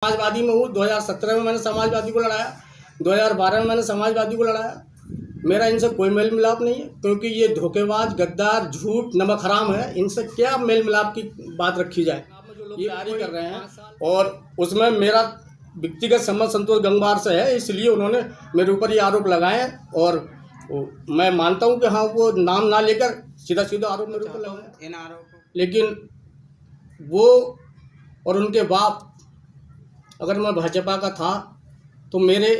समाजवादी में हूँ। 2017 में मैंने समाजवादी को लड़ाया, 2012 में मैंने समाजवादी को लड़ाया। मेरा इनसे कोई मेल मिलाप नहीं है, क्योंकि ये धोखेबाज, गद्दार, झूठ, नमक हराम है। इनसे क्या मेल मिलाप की बात रखी जाए। ये तैयारी कर रहे हैं और उसमें मेरा व्यक्तिगत संबंध संतोष गंगवार से है, इसलिए उन्होंने मेरे ऊपर ये आरोप लगाए हैं। और मैं मानता हूँ कि हाँ, वो नाम ना लेकर सीधा सीधा आरोप मेरे ऊपर लगाए, लेकिन वो और उनके बाप, अगर मैं भाजपा का था तो मेरे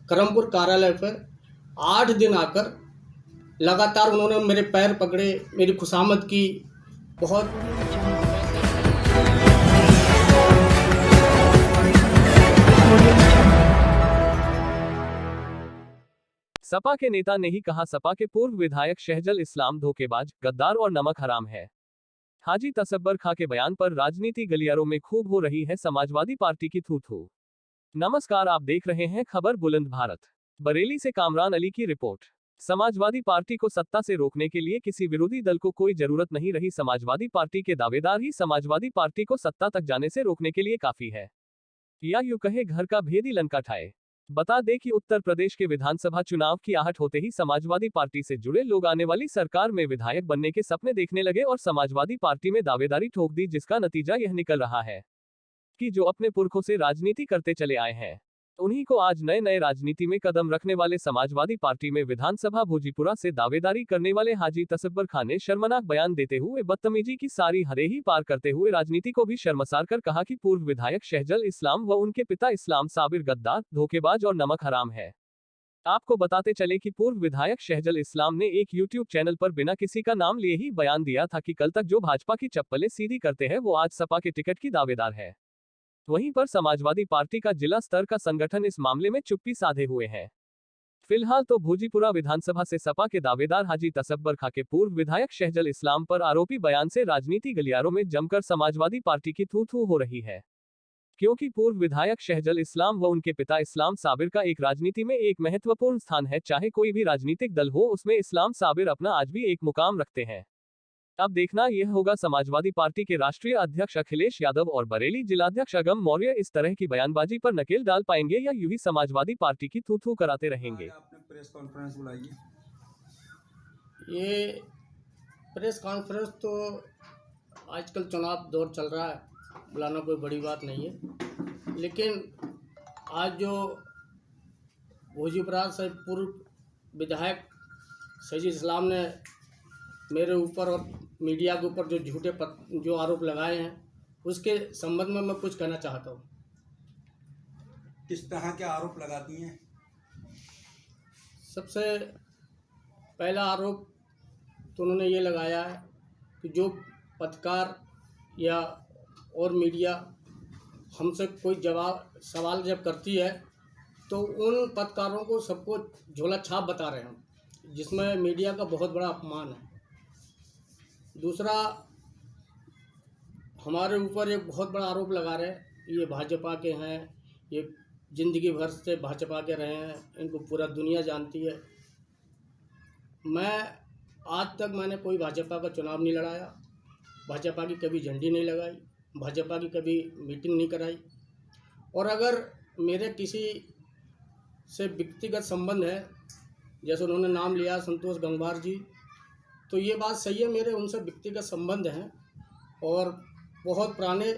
करमपुर कार्यालय पर 8 दिन आकर लगातार उन्होंने मेरे पैर पकड़े, मेरी खुशामद की। बहुत सपा के नेता ने ही कहा, सपा के पूर्व विधायक शहजल इस्लाम धोखेबाज, गद्दार और नमक हराम है। हाजी तसब्बर खां के बयान पर राजनीति गलियारों में खूब हो रही है समाजवादी पार्टी की थू-थू। नमस्कार, आप देख रहे हैं खबर बुलंद भारत। बरेली से कामरान अली की रिपोर्ट। समाजवादी पार्टी को सत्ता से रोकने के लिए किसी विरोधी दल को कोई जरूरत नहीं रही। समाजवादी पार्टी के दावेदार ही समाजवादी पार्टी को सत्ता तक जाने से रोकने के लिए काफी है, या यूं कहे घर का भेदी लंका ठाए। बता दें कि उत्तर प्रदेश के विधानसभा चुनाव की आहट होते ही समाजवादी पार्टी से जुड़े लोग आने वाली सरकार में विधायक बनने के सपने देखने लगे और समाजवादी पार्टी में दावेदारी ठोक दी, जिसका नतीजा यह निकल रहा है कि जो अपने पुरखों से राजनीति करते चले आए हैं, उन्हीं को आज नए नए राजनीति में कदम रखने वाले समाजवादी पार्टी में विधानसभा भोजीपुरा से दावेदारी करने वाले हाजी तसब्बर खां ने शर्मनाक बयान देते हुए बदतमीजी की सारी हदें पार करते हुए राजनीति को भी शर्मसार कर कहा कि पूर्व विधायक शहजल इस्लाम व उनके पिता इस्लाम साबिर गद्दार, धोखेबाज और नमक हराम है। आपको बताते चले कि पूर्व विधायक शहजल इस्लाम ने एक यूट्यूब चैनल पर बिना किसी का नाम लिए ही बयान दिया था कि कल तक जो भाजपा की चप्पलें सीधी करते हैं वो आज सपा के टिकट की दावेदार है। वहीं पर समाजवादी पार्टी का जिला स्तर का संगठन इस मामले में चुप्पी साधे हुए है। फिलहाल तो भोजीपुरा विधानसभा से सपा के दावेदार हाजी तसब्बर खां के पूर्व विधायक शहजल इस्लाम पर आरोपी बयान से राजनीति गलियारों में जमकर समाजवादी पार्टी की थू-थू हो रही है, क्योंकि पूर्व विधायक शहजल इस्लाम व उनके पिता इस्लाम साबिर का एक राजनीति में एक महत्वपूर्ण स्थान है। चाहे कोई भी राजनीतिक दल हो, उसमें इस्लाम साबिर अपना आज भी एक मुकाम रखते हैं। अब देखना यह होगा समाजवादी पार्टी के राष्ट्रीय अध्यक्ष अखिलेश यादव और बरेली जिलाध्यक्ष अगम मौर्य इस तरह की बयानबाजी पर नकेल डाल पाएंगे या यूं ही समाजवादी पार्टी की थू-थू कराते रहेंगे। आपने प्रेस कॉन्फ्रेंस बुलाई है। ये प्रेस कॉन्फ्रेंस तो आजकल चुनाव दौर चल रहा है, बुलाना कोई बड़ी बात नहीं है, लेकिन आज जो भोजीपुरा से पूर्व विधायक शहजल इस्लाम ने मेरे ऊपर और मीडिया के ऊपर जो झूठे जो आरोप लगाए हैं, उसके संबंध में मैं कुछ कहना चाहता हूँ। किस तरह के आरोप लगाती हैं? सबसे पहला आरोप तो उन्होंने ये लगाया है कि जो पत्रकार या और मीडिया हमसे कोई सवाल जब करती है तो उन पत्रकारों को सबको झोला छाप बता रहे हैं, जिसमें मीडिया का बहुत बड़ा अपमान है। दूसरा, हमारे ऊपर एक बहुत बड़ा आरोप लगा रहे हैं, ये भाजपा के हैं, ये ज़िंदगी भर से भाजपा के रहे हैं, इनको पूरा दुनिया जानती है। आज तक मैंने कोई भाजपा का चुनाव नहीं लड़ाया, भाजपा की कभी झंडी नहीं लगाई, भाजपा की कभी मीटिंग नहीं कराई। और अगर मेरे किसी से व्यक्तिगत संबंध है, जैसे उन्होंने नाम लिया संतोष गंगवार जी, तो ये बात सही है, मेरे उनसे व्यक्तिगत संबंध हैं और बहुत पुराने,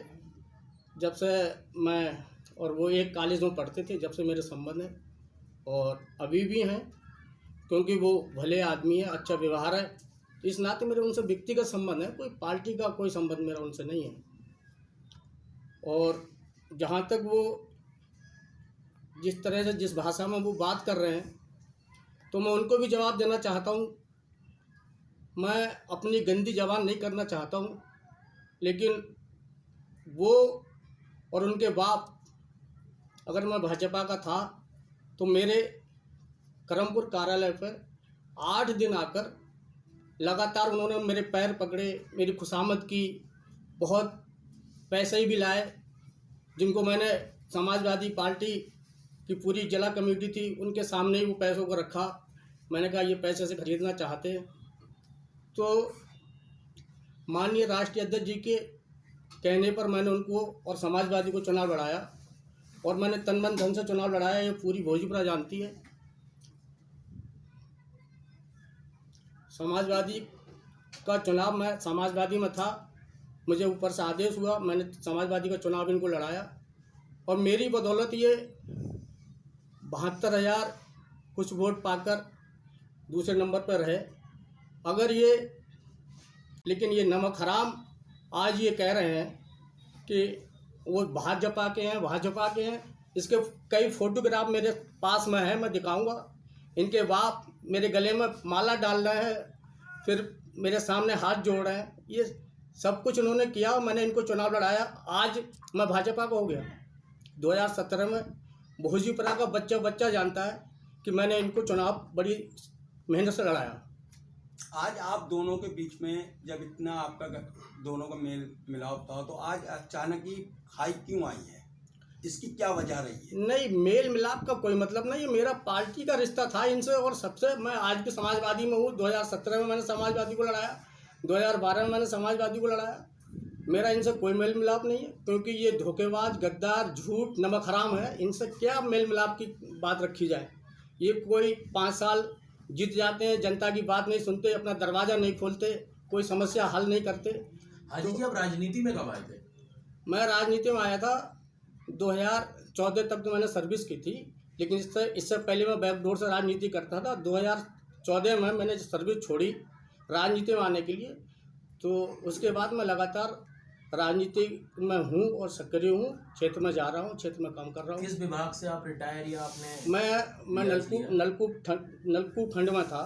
जब से मैं और वो एक कॉलेज में पढ़ते थे, जब से मेरे संबंध हैं और अभी भी हैं, क्योंकि वो भले आदमी है, अच्छा व्यवहार है, इस नाते मेरे उनसे व्यक्तिगत संबंध है, कोई पार्टी का कोई संबंध मेरा उनसे नहीं है। और जहाँ तक वो जिस तरह से जिस भाषा में वो बात कर रहे हैं, तो मैं उनको भी जवाब देना चाहता हूँ। मैं अपनी गंदी जबान नहीं करना चाहता हूँ, लेकिन वो और उनके बाप, अगर मैं भाजपा का था तो मेरे करमपुर कार्यालय पर 8 दिन आकर लगातार उन्होंने मेरे पैर पकड़े, मेरी खुशामद की, बहुत पैसे भी लाए, जिनको मैंने समाजवादी पार्टी की पूरी जिला कमेटी थी, उनके सामने ही वो पैसों को रखा। मैंने कहा ये पैसे से खरीदना चाहते हैं, तो माननीय राष्ट्रीय अध्यक्ष जी के कहने पर मैंने उनको और समाजवादी को चुनाव लड़ाया, और मैंने तन मन धन से चुनाव लड़ाया। ये पूरी भोजपुरा जानती है। समाजवादी का चुनाव, मैं समाजवादी में था, मुझे ऊपर से आदेश हुआ, मैंने समाजवादी का चुनाव इनको लड़ाया, और मेरी बदौलत ये 72,000 कुछ वोट पाकर दूसरे नंबर पर रहे। अगर ये, लेकिन ये नमक हराम आज ये कह रहे हैं कि वो भाजपा के हैं, भाजपा के हैं। इसके कई फोटोग्राफ मेरे पास में है, मैं दिखाऊंगा। इनके बाप मेरे गले में माला डाल रहे हैं, फिर मेरे सामने हाथ जोड़ रहे हैं। ये सब कुछ उन्होंने किया और मैंने इनको चुनाव लड़ाया। आज मैं भाजपा का हो गया। 2017 में भोजपुरा का बच्चा बच्चा जानता है कि मैंने इनको चुनाव बड़ी मेहनत से लड़ाया। आज आप दोनों के बीच में जब इतना आपका दोनों का मेल मिलाप था, तो आज अचानक ही खाई क्यों आई है? इसकी क्या वजह रही है? नहीं, मेल मिलाप का कोई मतलब नहीं है। मेरा पार्टी का रिश्ता था इनसे, और सबसे मैं आज भी समाजवादी में हूँ। 2017 में मैंने समाजवादी को लड़ाया, 2012 में मैंने समाजवादी को लड़ाया। मेरा इनसे कोई मेल मिलाप नहीं है, क्योंकि ये धोखेबाज, गद्दार, झूठ, नमक हराम है। इनसे क्या मेल मिलाप की बात रखी जाए? ये कोई 5 साल जीत जाते हैं, जनता की बात नहीं सुनते, अपना दरवाज़ा नहीं खोलते, कोई समस्या हल नहीं करते। हाजी जी, आप राजनीति में कब आए थे? मैं राजनीति में आया था 2014 तक, तो मैंने सर्विस की थी, लेकिन इससे पहले मैं बैकडोर से राजनीति करता था। 2014 में मैंने सर्विस छोड़ी राजनीति में आने के लिए, तो उसके बाद मैं लगातार राजनीति में हूँ और सक्रिय हूँ। क्षेत्र में जा रहा हूँ, क्षेत्र में काम कर रहा हूँ। किस विभाग से आप रिटायर या आपने? मैं नलकूप खंड में था।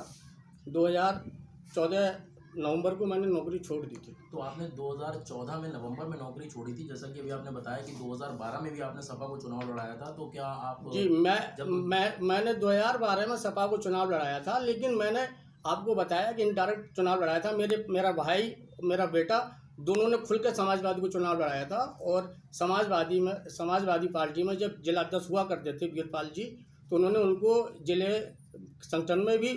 2014 नवंबर को मैंने नौकरी छोड़ दी थी। तो आपने 2014 में नवंबर में नौकरी छोड़ी थी, जैसा कि अभी आपने बताया कि 2012 में भी आपने सपा को चुनाव लड़ाया था। तो क्या आप जी, मैंने 2012 में सपा को चुनाव लड़ाया था, लेकिन मैंने आपको बताया कि इनडायरेक्ट चुनाव लड़ाया था। मेरा भाई, मेरा बेटा, दोनों ने खुल के समाजवादी को चुनाव लड़ाया था। और समाजवादी पार्टी में जब जिला अध्यक्ष हुआ करते थे वीरपाल जी, तो उन्होंने उनको जिले संगठन में भी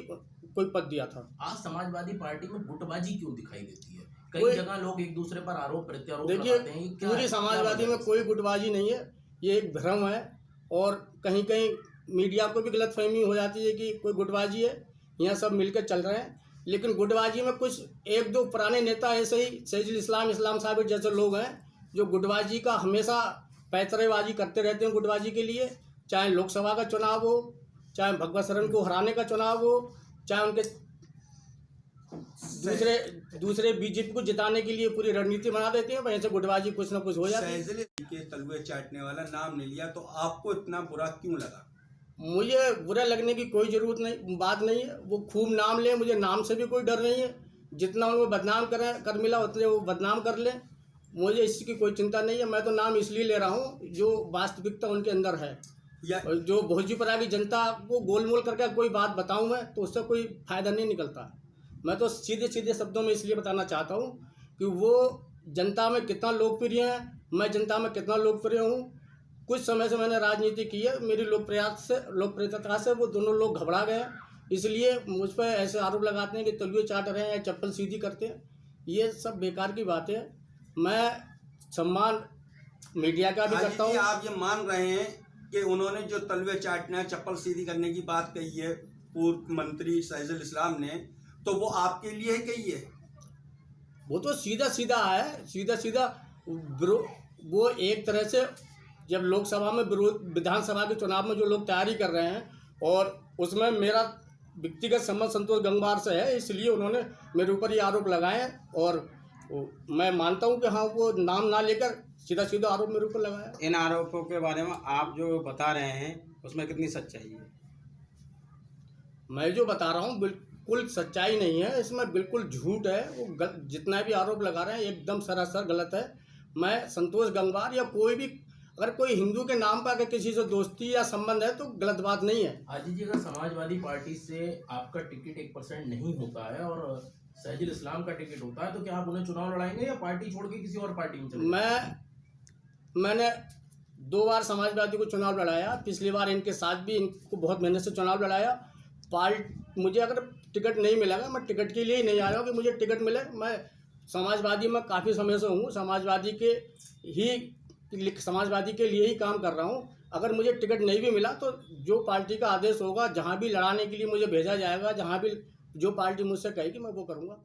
कोई पद दिया था। आज समाजवादी पार्टी में गुटबाजी क्यों दिखाई देती है? कई जगह लोग एक दूसरे पर आरोप प्रत्यारोप देखिए, लगाते हैं। पूरी समाजवादी में कोई गुटबाजी नहीं है, ये एक भ्रम है। और कहीं कहीं मीडिया को भी गलतफहमी हो जाती है कि कोई गुटबाजी है, यहाँ सब मिलकर चल रहे हैं। लेकिन गुटबाजी में कुछ 1-2 पुराने नेता ऐसे ही सैजुल इस्लाम साबिर जैसे लोग हैं, जो गुटबाजी का हमेशा पैतरेबाजी करते रहते हैं गुटबाजी के लिए। चाहे लोकसभा का चुनाव हो, चाहे भगवत शरण को हराने का चुनाव हो, चाहे उनके दूसरे बीजेपी को जिताने के लिए पूरी रणनीति बना देते हैं। वहीं से गुटबाजी कुछ ना कुछ हो जाती है। सैजल के तलवे चाटने वाला नाम नहीं लिया, तो आपको इतना बुरा क्यों लगा? मुझे बुरा लगने की कोई ज़रूरत नहीं, बात नहीं है। वो खूब नाम ले, मुझे नाम से भी कोई डर नहीं है। जितना उनको बदनाम कर मिला उतने वो बदनाम कर ले, मुझे इसकी कोई चिंता नहीं है। मैं तो नाम इसलिए ले रहा हूँ जो वास्तविकता उनके अंदर है। और जो भोजपुरा की जनता को गोलमोल करके कोई बात बताऊँ मैं, तो उससे कोई फ़ायदा नहीं निकलता। मैं तो सीधे सीधे शब्दों में इसलिए बताना चाहता हूँ कि वो जनता में कितना लोकप्रिय है, मैं जनता में कितना लोकप्रिय हूँ। कुछ समय से मैंने राजनीति की है, मेरी लोकप्रियता से वो दोनों लोग घबरा गए, इसलिए मुझ पर ऐसे आरोप लगाते हैं कि तलवे चाट रहे हैं या चप्पल सीधी करते हैं। ये सब बेकार की बातें हैं। मैं सम्मान मीडिया का भी करता हूँ। आप ये मान रहे हैं कि उन्होंने जो तलवे चाटना, चप्पल सीधी करने की बात कही है पूर्व मंत्री सैजुल इस्लाम ने, तो वो आपके लिए कही है? वो तो सीधा सीधा है, सीधा वो एक तरह से जब लोकसभा में विधानसभा के चुनाव में जो लोग तैयारी कर रहे हैं, और उसमें मेरा व्यक्तिगत संबंध संतोष गंगवार से है, इसलिए उन्होंने मेरे ऊपर ये आरोप लगाए हैं। और मैं मानता हूँ कि हाँ, वो नाम ना लेकर सीधा सीधा आरोप मेरे ऊपर लगाया। इन आरोपों के बारे में आप जो बता रहे हैं उसमें कितनी सच्चाई है? मैं जो बता रहा हूँ बिल्कुल सच्चाई नहीं है, इसमें बिल्कुल झूठ है। वो जितना भी आरोप लगा रहे हैं एकदम सरासर गलत है। मैं संतोष गंगवार या कोई भी, अगर कोई हिंदू के नाम पर अगर किसी से दोस्ती या संबंध है तो गलत बात नहीं है। हाजी जी, अगर समाजवादी पार्टी से आपका टिकट 1% नहीं होता है और सैजुल इस्लाम का टिकट होता है, तो क्या आप उन्हें चुनाव लड़ाएंगे या पार्टी छोड़ के किसी और पार्टी में चलेंगे? मैंने 2 बार समाजवादी को चुनाव लड़ाया, पिछली बार इनके साथ भी इनको बहुत मेहनत से चुनाव लड़ाया। मुझे अगर टिकट नहीं मिलेगा, मैं टिकट के लिए ही नहीं आया हूँ कि मुझे टिकट मिले। मैं समाजवादी में काफ़ी समय से हूँ, समाजवादी के लिए ही काम कर रहा हूँ। अगर मुझे टिकट नहीं भी मिला तो जो पार्टी का आदेश होगा, जहाँ भी लड़ाने के लिए मुझे भेजा जाएगा, जहाँ भी जो पार्टी मुझसे कहेगी मैं वो करूँगा।